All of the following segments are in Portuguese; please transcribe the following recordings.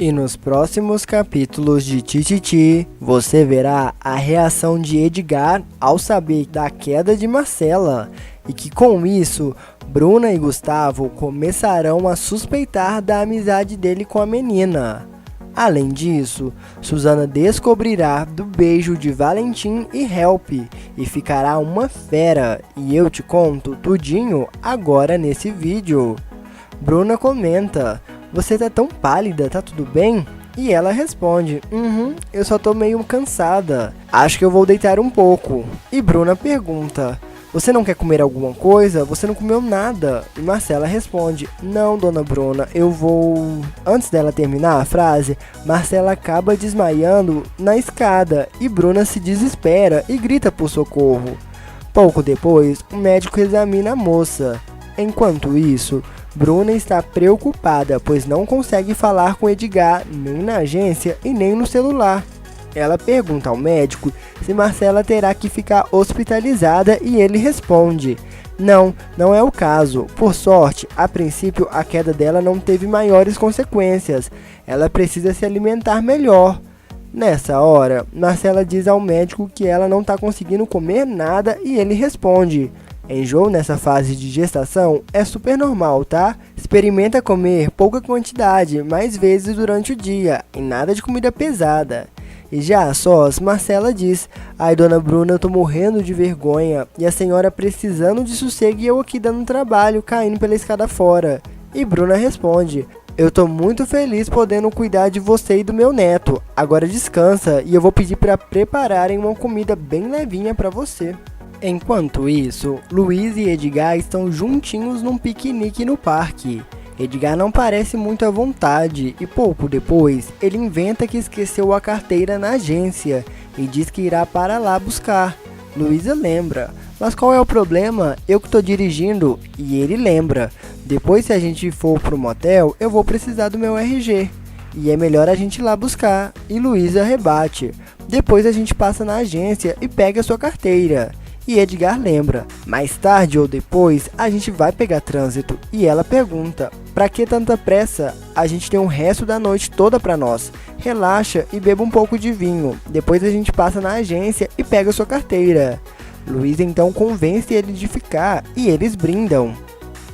E nos próximos capítulos de Tititi, você verá a reação de Edgar ao saber da queda de Marcela, e que com isso, Bruna e Gustavo começarão a suspeitar da amizade dele com a menina. Além disso, Susana descobrirá do beijo de Valentim e Help e ficará uma fera, e eu te conto tudinho agora nesse vídeo. Bruna comenta: "Você tá tão pálida, tá tudo bem?" E ela responde: eu só tô meio cansada, acho que eu vou deitar um pouco." E Bruna pergunta: "Você não quer comer alguma coisa? Você não comeu nada." E Marcela responde: "Não, dona Bruna, eu vou..." Antes dela terminar a frase, Marcela acaba desmaiando na escada e Bruna se desespera e grita por socorro. Pouco depois, o médico examina a moça. Enquanto isso, Bruna está preocupada, pois não consegue falar com Edgar nem na agência e nem no celular. Ela pergunta ao médico se Marcela terá que ficar hospitalizada e ele responde: não é o caso. Por sorte, a princípio a queda dela não teve maiores consequências. Ela precisa se alimentar melhor." Nessa hora, Marcela diz ao médico que ela não está conseguindo comer nada e ele responde: "Enjoo nessa fase de gestação é super normal, tá? Experimenta comer pouca quantidade, mais vezes durante o dia, e nada de comida pesada." E já a sós, Marcela diz: "Ai, dona Bruna, eu tô morrendo de vergonha, e a senhora precisando de sossego e eu aqui dando trabalho, caindo pela escada fora." E Bruna responde: "Eu tô muito feliz podendo cuidar de você e do meu neto. Agora descansa e eu vou pedir para prepararem uma comida bem levinha para você." Enquanto isso, Luiz e Edgar estão juntinhos num piquenique no parque. Edgar não parece muito à vontade e pouco depois ele inventa que esqueceu a carteira na agência e diz que irá para lá buscar. Luísa lembra: "Mas qual é o problema? Eu que estou dirigindo." E ele lembra: "Depois, se a gente for pro motel, eu vou precisar do meu RG. E é melhor a gente ir lá buscar." E Luísa rebate: "Depois a gente passa na agência e pega a sua carteira." E Edgar lembra: "Mais tarde ou depois a gente vai pegar trânsito." E ela pergunta: "Pra que tanta pressa? A gente tem o resto da noite toda pra nós. Relaxa e beba um pouco de vinho. Depois a gente passa na agência e pega sua carteira." Luiz então convence ele de ficar e eles brindam.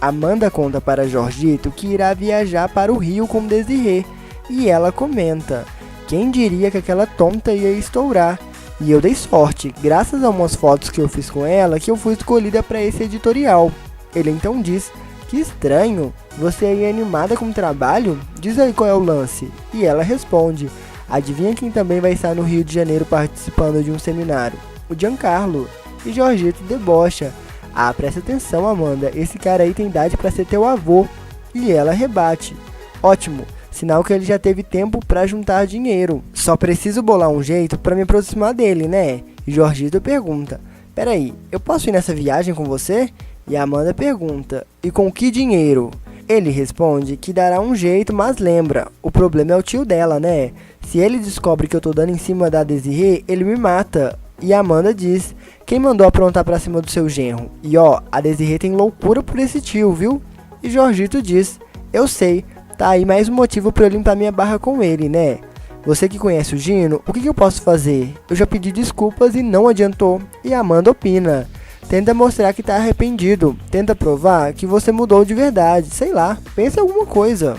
Amanda conta para Jorgito que irá viajar para o Rio com Desirê. E ela comenta: "Quem diria que aquela tonta ia estourar? E eu dei sorte, graças a umas fotos que eu fiz com ela, que eu fui escolhida para esse editorial." Ele então diz: "Que estranho, você aí é animada com o trabalho? Diz aí qual é o lance." E ela responde: "Adivinha quem também vai estar no Rio de Janeiro participando de um seminário? O Giancarlo." E Jorgito debocha: "Ah, presta atenção, Amanda, esse cara aí tem idade para ser teu avô." E ela rebate: "Ótimo, sinal que ele já teve tempo para juntar dinheiro. Só preciso bolar um jeito para me aproximar dele, né?" E Jorgito pergunta: "Peraí, eu posso ir nessa viagem com você?" E a Amanda pergunta: "E com que dinheiro?" Ele responde que dará um jeito, mas lembra: o problema é o tio dela, né? Se ele descobre que eu tô dando em cima da Desirê, ele me mata. E a Amanda diz: "Quem mandou aprontar pra cima do seu genro? E ó, a Desirê tem loucura por esse tio, viu?" E Jorgito diz: "Eu sei. Tá aí mais um motivo para eu limpar minha barra com ele, né? Você que conhece o Gino, o que eu posso fazer? Eu já pedi desculpas e não adiantou." E a Amanda opina: "Tenta mostrar que tá arrependido. Tenta provar que você mudou de verdade. Sei lá, pensa em alguma coisa."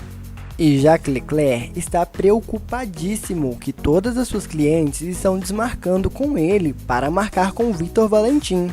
E Jacques Leclerc está preocupadíssimo que todas as suas clientes estão desmarcando com ele para marcar com Victor Valentim.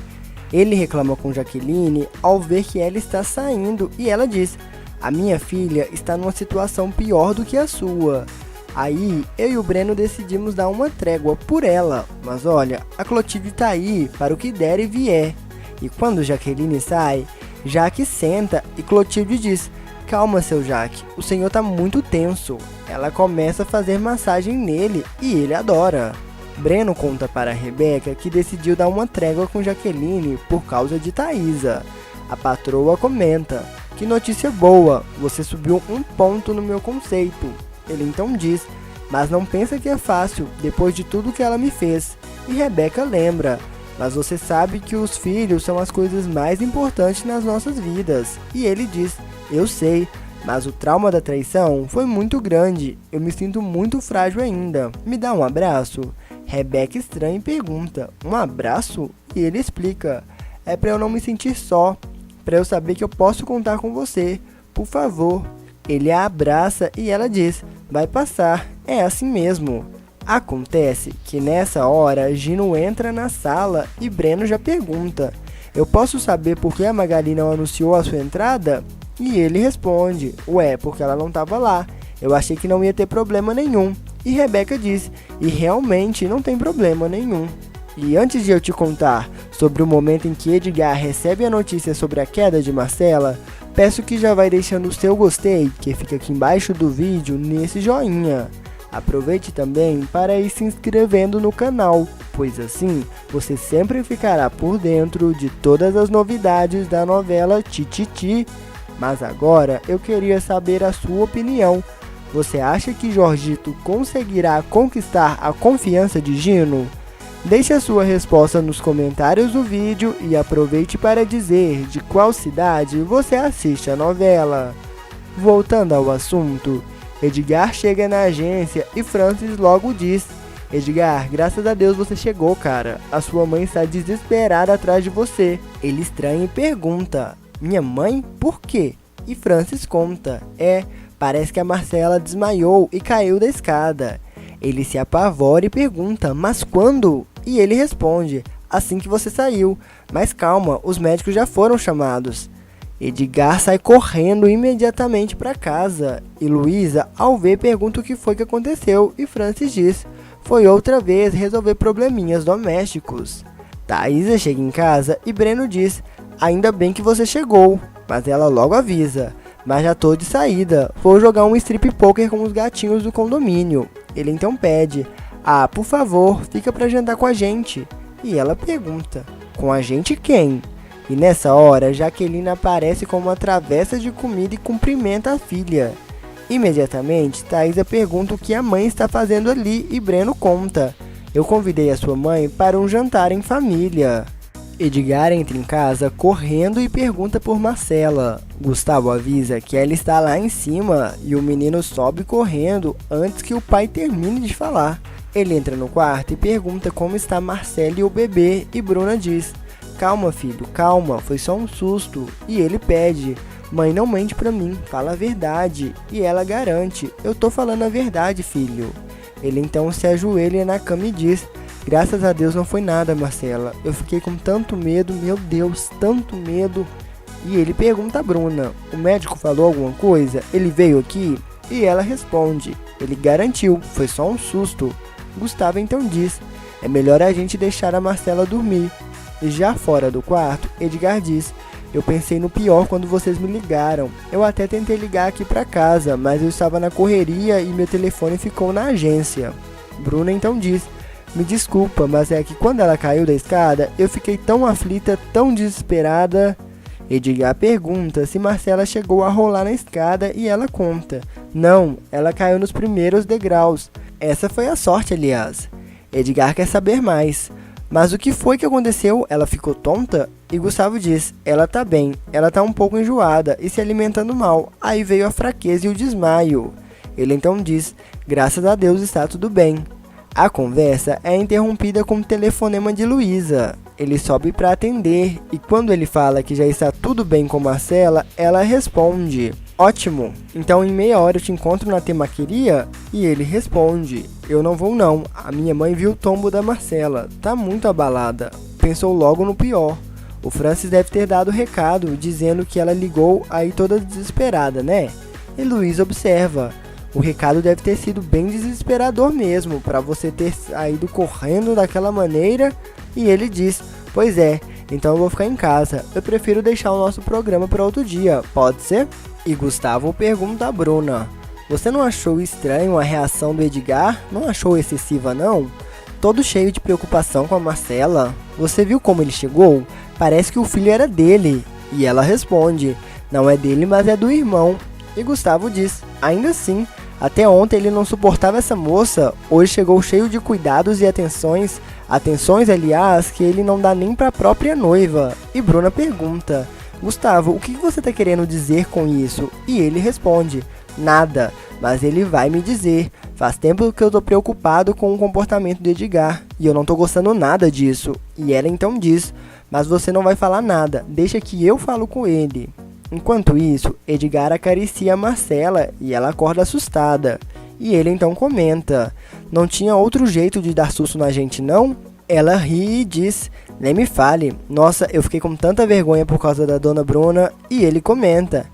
Ele reclama com Jaqueline ao ver que ela está saindo e ela diz: "A minha filha está numa situação pior do que a sua." Aí, eu e o Breno decidimos dar uma trégua por ela, mas olha, a Clotilde tá aí para o que der e vier. E quando Jaqueline sai, Jaque senta e Clotilde diz: "Calma, seu Jaque, o senhor tá muito tenso." Ela começa a fazer massagem nele e ele adora. Breno conta para Rebeca que decidiu dar uma trégua com Jaqueline por causa de Thaisa. A patroa comenta: "Que notícia boa, você subiu um ponto no meu conceito." Ele então diz: "Mas não pensa que é fácil, depois de tudo que ela me fez." E Rebeca lembra: "Mas você sabe que os filhos são as coisas mais importantes nas nossas vidas." E ele diz: "Eu sei, mas o trauma da traição foi muito grande. Eu me sinto muito frágil ainda. Me dá um abraço? Rebeca estranha e pergunta: um abraço? E ele explica: é para eu não me sentir só, para eu saber que eu posso contar com você. Por favor. Ele a abraça e ela diz: vai passar, é assim mesmo. Acontece que nessa hora Gino entra na sala e Breno já pergunta: eu posso saber por que a Magali não anunciou a sua entrada? E ele responde: ué, porque ela não estava lá. Eu achei que não ia ter problema nenhum. E Rebeca diz: e realmente não tem problema nenhum. E antes de eu te contar sobre o momento em que Edgar recebe a notícia sobre a queda de Marcela, peço que já vai deixando o seu gostei, que fica aqui embaixo do vídeo, nesse joinha. Aproveite também para ir se inscrevendo no canal, pois assim você sempre ficará por dentro de todas as novidades da novela Tititi. Mas agora eu queria saber a sua opinião. Você acha que Jorgito conseguirá conquistar a confiança de Gino? Deixe a sua resposta nos comentários do vídeo e aproveite para dizer de qual cidade você assiste a novela. Voltando ao assunto, Edgar chega na agência e Francis logo diz: Edgar, graças a Deus você chegou, cara. A sua mãe está desesperada atrás de você. Ele estranha e pergunta: minha mãe? Por quê? E Francis conta: parece que a Marcela desmaiou e caiu da escada. Ele se apavora e pergunta: mas quando? E ele responde: assim que você saiu. Mas calma, os médicos já foram chamados. Edgar sai correndo imediatamente para casa. E Luísa, ao ver, pergunta o que foi que aconteceu. E Francis diz: foi outra vez resolver probleminhas domésticos. Thaisa chega em casa e Breno diz: ainda bem que você chegou. Mas ela logo avisa: mas já tô de saída, vou jogar um strip poker com os gatinhos do condomínio. Ele então pede: ah, por favor, fica pra jantar com a gente. E ela pergunta: com a gente quem? E nessa hora, Jaqueline aparece com uma travessa de comida e cumprimenta a filha. Imediatamente, Thaisa pergunta o que a mãe está fazendo ali e Breno conta: eu convidei a sua mãe para um jantar em família. Edgar entra em casa correndo e pergunta por Marcela. Gustavo avisa que ela está lá em cima e o menino sobe correndo antes que o pai termine de falar. Ele entra no quarto e pergunta como está Marcela e o bebê e Bruna diz: calma filho, calma, foi só um susto. E ele pede: mãe, não mente pra mim, fala a verdade. E ela garante: eu tô falando a verdade, filho. Ele então se ajoelha na cama e diz: graças a Deus não foi nada, Marcela. Eu fiquei com tanto medo, meu Deus, tanto medo. E ele pergunta a Bruna: o médico falou alguma coisa? Ele veio aqui? E ela responde: ele garantiu, foi só um susto. Gustavo então diz: é melhor a gente deixar a Marcela dormir. E já fora do quarto, Edgar diz: eu pensei no pior quando vocês me ligaram. Eu até tentei ligar aqui pra casa, mas eu estava na correria e meu telefone ficou na agência. Bruna então diz: me desculpa, mas é que quando ela caiu da escada, eu fiquei tão aflita, tão desesperada. Edgar pergunta se Marcela chegou a rolar na escada e ela conta: não, ela caiu nos primeiros degraus. Essa foi a sorte, aliás. Edgar quer saber mais. Mas o que foi que aconteceu? Ela ficou tonta? E Gustavo diz: ela tá bem, ela tá um pouco enjoada e se alimentando mal. Aí veio a fraqueza e o desmaio. Ele então diz: graças a Deus está tudo bem. A conversa é interrompida com o telefonema de Luísa. Ele sobe para atender e quando ele fala que já está tudo bem com Marcela, ela responde: ótimo, então em meia hora eu te encontro na temaqueria? E ele responde: eu não vou não, a minha mãe viu o tombo da Marcela, tá muito abalada, pensou logo no pior. O Francis deve ter dado recado dizendo que ela ligou aí toda desesperada, né? E Luísa observa: o recado deve ter sido bem desesperador mesmo, para você ter saído correndo daquela maneira. E ele diz: pois é, então eu vou ficar em casa, eu prefiro deixar o nosso programa para outro dia, pode ser? E Gustavo pergunta a Bruna: você não achou estranho a reação do Edgar? Não achou excessiva não? Todo cheio de preocupação com a Marcela. Você viu como ele chegou? Parece que o filho era dele. E ela responde: não é dele, mas é do irmão. E Gustavo diz: ainda assim, até ontem ele não suportava essa moça, hoje chegou cheio de cuidados e atenções, aliás, que ele não dá nem para a própria noiva. E Bruna pergunta: Gustavo, o que você tá querendo dizer com isso? E ele responde, nada, mas ele vai me dizer. Faz tempo que eu tô preocupado com o comportamento de Edgar, e eu não tô gostando nada disso. E ela então diz, mas você não vai falar nada, deixa que eu falo com ele. Enquanto isso, Edgar acaricia a Marcela e ela acorda assustada. E ele então comenta, não tinha outro jeito de dar susto na gente não? Ela ri e diz, nem me fale, nossa, eu fiquei com tanta vergonha por causa da Dona Bruna. E ele comenta,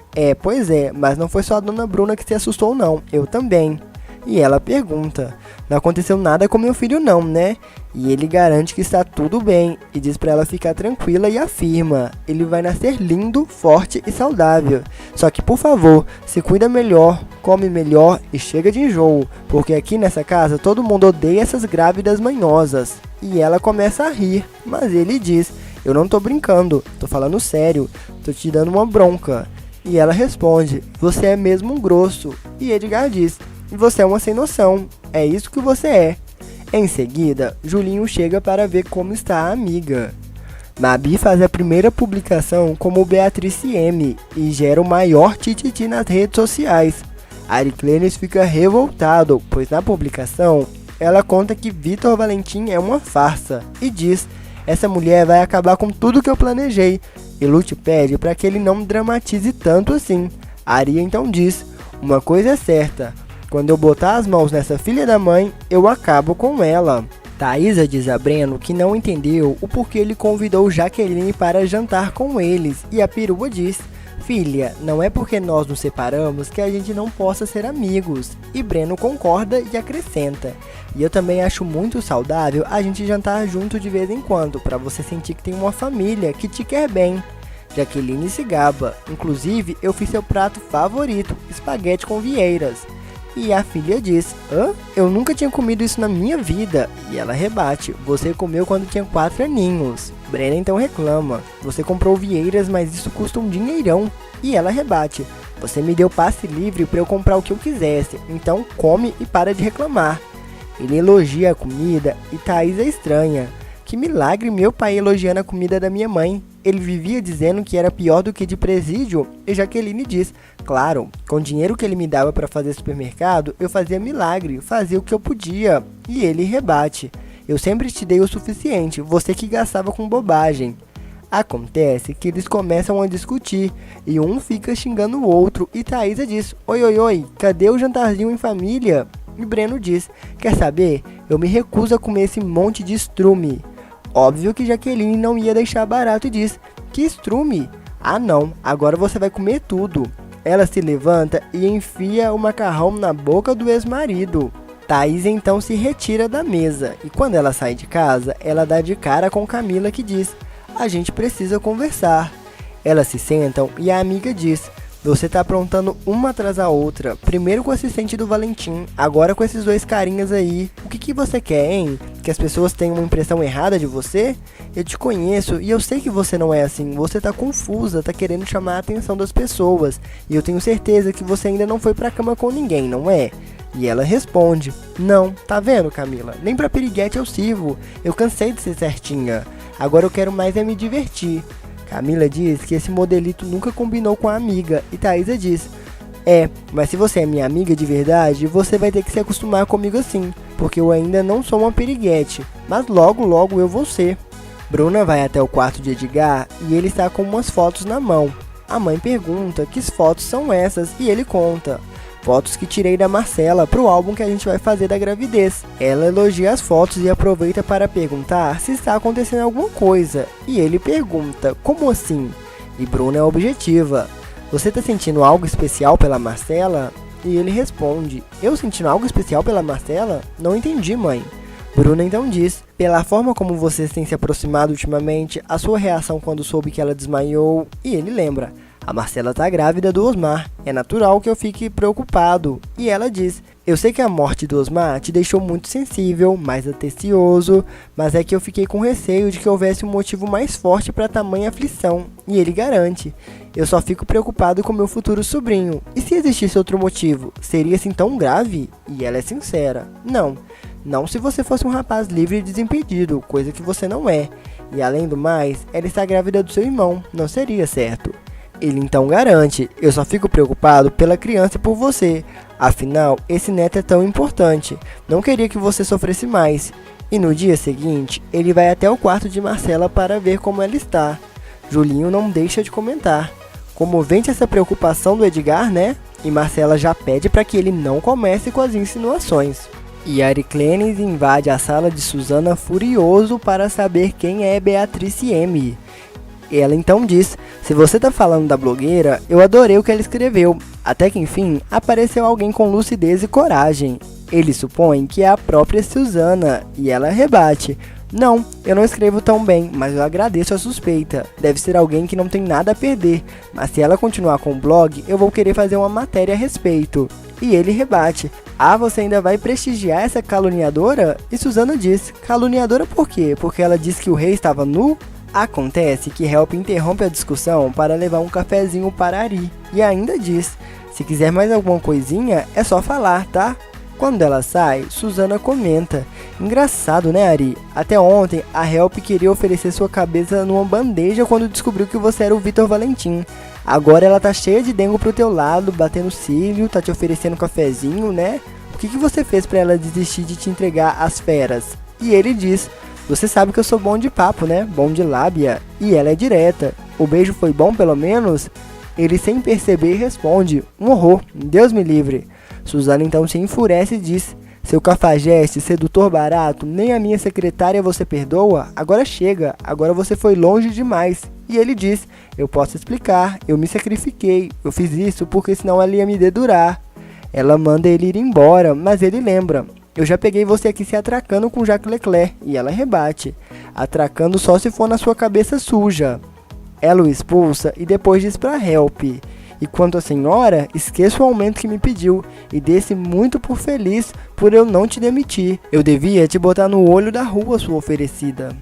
pois é, mas não foi só a Dona Bruna que se assustou não, eu também. E ela pergunta, não aconteceu nada com meu filho não, né? E ele garante que está tudo bem e diz para ela ficar tranquila e afirma, ele vai nascer lindo, forte e saudável. Só que por favor, se cuida melhor, come melhor e chega de enjoo, porque aqui nessa casa todo mundo odeia essas grávidas manhosas. E ela começa a rir, mas ele diz, eu não tô brincando, tô falando sério, tô te dando uma bronca. E ela responde, você é mesmo um grosso. E Edgar diz, você é uma sem noção, é isso que você é. Em seguida, Julinho chega para ver como está a amiga. Mabi faz a primeira publicação como Beatrice M e gera o maior tititi nas redes sociais. Ariclenes fica revoltado, pois na publicação ela conta que Vitor Valentim é uma farsa e diz, essa mulher vai acabar com tudo que eu planejei. E Lute pede para que ele não dramatize tanto assim. Ari então diz, uma coisa é certa, quando eu botar as mãos nessa filha da mãe, eu acabo com ela. Thaisa diz a Breno que não entendeu o porquê ele convidou Jaqueline para jantar com eles. E a perua diz, filha, não é porque nós nos separamos que a gente não possa ser amigos. E Breno concorda e acrescenta, e eu também acho muito saudável a gente jantar junto de vez em quando, para você sentir que tem uma família que te quer bem. Jaqueline se gaba, inclusive eu fiz seu prato favorito, espaguete com vieiras. E a filha diz, eu nunca tinha comido isso na minha vida. E ela rebate, você comeu quando tinha 4 aninhos. Brena então reclama, você comprou vieiras, mas isso custa um dinheirão. E ela rebate, você me deu passe livre para eu comprar o que eu quisesse, então come e para de reclamar. Ele elogia a comida e Thaisa estranha. Que milagre meu pai elogiando a comida da minha mãe. Ele vivia dizendo que era pior do que de presídio. E Jaqueline diz, claro, com o dinheiro que ele me dava para fazer supermercado, eu fazia milagre, fazia o que eu podia. E ele rebate, eu sempre te dei o suficiente, você que gastava com bobagem. Acontece que eles começam a discutir, e um fica xingando o outro, e Thaisa diz, oi, cadê o jantarzinho em família? E Breno diz, quer saber? Eu me recuso a comer esse monte de estrume. Óbvio que Jaqueline não ia deixar barato e diz, que estrume? Ah não, agora você vai comer tudo. Ela se levanta e enfia o macarrão na boca do ex-marido. Thaisa então se retira da mesa e quando ela sai de casa, ela dá de cara com Camila que diz, a gente precisa conversar. Elas se sentam e a amiga diz, você tá aprontando uma atrás da outra, primeiro com o assistente do Valentim, agora com esses dois carinhas aí. O que você quer, hein? Que as pessoas tenham uma impressão errada de você? Eu te conheço e eu sei que você não é assim, você tá confusa, tá querendo chamar a atenção das pessoas. E eu tenho certeza que você ainda não foi pra cama com ninguém, não é? E ela responde, não, tá vendo Camila? Nem pra piriguete eu sirvo, eu cansei de ser certinha, agora eu quero mais é me divertir. Camila diz que esse modelito nunca combinou com a amiga e Thaisa diz, mas se você é minha amiga de verdade, você vai ter que se acostumar comigo assim, porque eu ainda não sou uma piriguete, mas logo eu vou ser. Bruna vai até o quarto de Edgar e ele está com umas fotos na mão. A mãe pergunta que fotos são essas e ele conta. Fotos que tirei da Marcela pro álbum que a gente vai fazer da gravidez. Ela elogia as fotos e aproveita para perguntar se está acontecendo alguma coisa. E ele pergunta, como assim? E Bruna é objetiva. Você tá sentindo algo especial pela Marcela? E ele responde, eu sentindo algo especial pela Marcela? Não entendi, mãe. Bruna então diz, pela forma como vocês têm se aproximado ultimamente, a sua reação quando soube que ela desmaiou. E ele lembra, a Marcela tá grávida do Osmar, é natural que eu fique preocupado. E ela diz, eu sei que a morte do Osmar te deixou muito sensível, mais atencioso, mas é que eu fiquei com receio de que houvesse um motivo mais forte para tamanha aflição. E ele garante, eu só fico preocupado com meu futuro sobrinho. E se existisse outro motivo, seria assim tão grave? E ela é sincera, não se você fosse um rapaz livre e desimpedido, coisa que você não é. E além do mais, ela está grávida do seu irmão, não seria certo? Ele então garante, eu só fico preocupado pela criança e por você. Afinal, esse neto é tão importante, não queria que você sofresse mais. E no dia seguinte, ele vai até o quarto de Marcela para ver como ela está. Julinho não deixa de comentar. Comovente essa preocupação do Edgar, né? E Marcela já pede para que ele não comece com as insinuações. E Ariclenes invade a sala de Suzana furioso para saber quem é Beatrice M. Ela então diz, se você tá falando da blogueira, eu adorei o que ela escreveu. Até que enfim, apareceu alguém com lucidez e coragem. Ele supõe que é a própria Suzana, e ela rebate. Não, eu não escrevo tão bem, mas eu agradeço a suspeita. Deve ser alguém que não tem nada a perder, mas se ela continuar com o blog, eu vou querer fazer uma matéria a respeito. E ele rebate. Ah, você ainda vai prestigiar essa caluniadora? E Suzana diz, caluniadora por quê? Porque ela disse que o rei estava nu? Acontece que Help interrompe a discussão para levar um cafezinho para Ari. E ainda diz, se quiser mais alguma coisinha, é só falar, tá? Quando ela sai, Suzana comenta, engraçado né Ari? Até ontem a Help queria oferecer sua cabeça numa bandeja quando descobriu que você era o Vitor Valentim. Agora ela tá cheia de dengo pro teu lado, batendo cílio, tá te oferecendo cafezinho, né? O que você fez pra ela desistir de te entregar às feras? E ele diz, você sabe que eu sou bom de papo, né? Bom de lábia. E ela é direta. O beijo foi bom pelo menos? Ele sem perceber responde, um horror, Deus me livre. Suzana então se enfurece e diz, seu cafajeste, sedutor barato, nem a minha secretária você perdoa? Agora chega, agora você foi longe demais. E ele diz, eu posso explicar, eu me sacrifiquei, eu fiz isso porque senão ela ia me dedurar. Ela manda ele ir embora, mas ele lembra, eu já peguei você aqui se atracando com Jacques Leclerc. E ela rebate, atracando só se for na sua cabeça suja. Ela o expulsa e depois diz pra Help, e quanto à senhora, esqueça o aumento que me pediu e dê-se muito por feliz por eu não te demitir. Eu devia te botar no olho da rua, sua oferecida.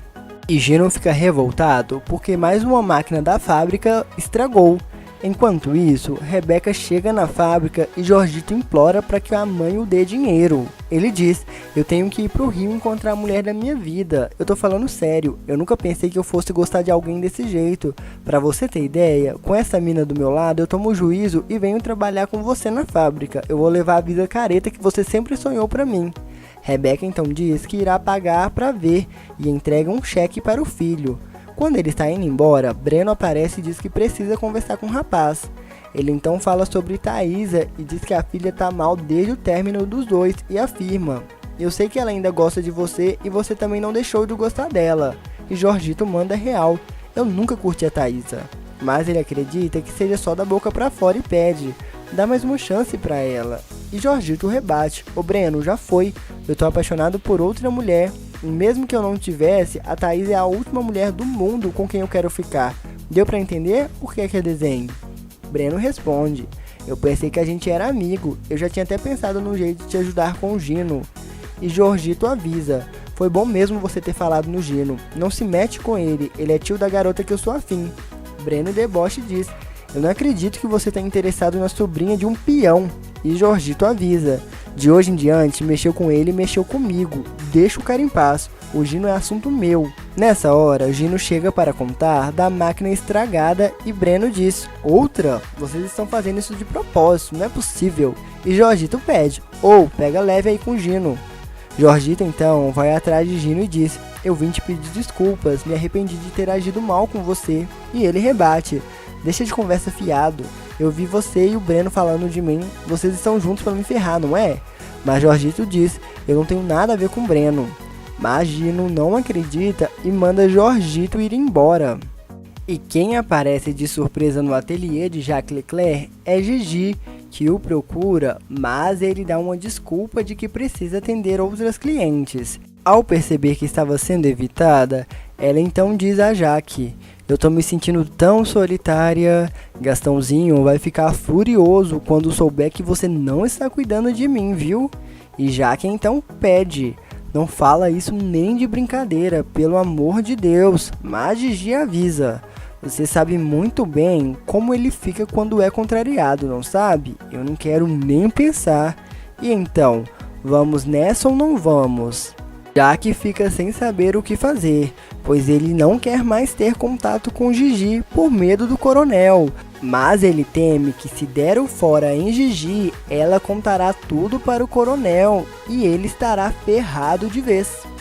E Gino fica revoltado porque mais uma máquina da fábrica estragou. Enquanto isso, Rebeca chega na fábrica e Jorgito implora para que a mãe o dê dinheiro. Ele diz, eu tenho que ir pro Rio encontrar a mulher da minha vida. Eu tô falando sério, eu nunca pensei que eu fosse gostar de alguém desse jeito. Pra você ter ideia, com essa mina do meu lado eu tomo juízo e venho trabalhar com você na fábrica. Eu vou levar a vida careta que você sempre sonhou pra mim. Rebeca então diz que irá pagar pra ver e entrega um cheque para o filho. Quando ele está indo embora, Breno aparece e diz que precisa conversar com o rapaz. Ele então fala sobre Thaisa e diz que a filha tá mal desde o término dos dois e afirma, eu sei que ela ainda gosta de você e você também não deixou de gostar dela. E Jorgito manda real, eu nunca curti a Thaisa. Mas ele acredita que seja só da boca pra fora e pede, dá mais uma chance pra ela. E Jorgito rebate, ô Breno, já foi, eu tô apaixonado por outra mulher. E mesmo que eu não tivesse, a Thaís é a última mulher do mundo com quem eu quero ficar. Deu pra entender por que é desenho? Breno responde, eu pensei que a gente era amigo, eu já tinha até pensado no jeito de te ajudar com o Gino. E Jorgito avisa, foi bom mesmo você ter falado no Gino, não se mete com ele, ele é tio da garota que eu sou afim. Breno deboche diz, eu não acredito que você tá interessado na sobrinha de um peão. E Jorgito avisa, de hoje em diante, mexeu com ele e mexeu comigo, deixa o cara em paz, o Gino é assunto meu. Nessa hora, Gino chega para contar da máquina estragada e Breno diz, outra? Vocês estão fazendo isso de propósito, não é possível. E Jorgito pede, pega leve aí com Gino. Jorgito então vai atrás de Gino e diz, eu vim te pedir desculpas, me arrependi de ter agido mal com você. E ele rebate, deixa de conversa fiado, eu vi você e o Breno falando de mim, vocês estão juntos para me ferrar, não é? Mas Jorgito diz, eu não tenho nada a ver com o Breno. Mas Gino não acredita e manda Jorgito ir embora. E quem aparece de surpresa no ateliê de Jacques Leclerc é Gigi, que o procura, mas ele dá uma desculpa de que precisa atender outras clientes. Ao perceber que estava sendo evitada, ela então diz a Jaque, eu tô me sentindo tão solitária, Gastãozinho vai ficar furioso quando souber que você não está cuidando de mim, viu? E Jaque então pede, não fala isso nem de brincadeira, pelo amor de Deus, mas Gigi avisa. Você sabe muito bem como ele fica quando é contrariado, não sabe? Eu não quero nem pensar. E então, vamos nessa ou não vamos? Jack fica sem saber o que fazer, pois ele não quer mais ter contato com Gigi por medo do coronel. Mas ele teme que se der o fora em Gigi, ela contará tudo para o coronel e ele estará ferrado de vez.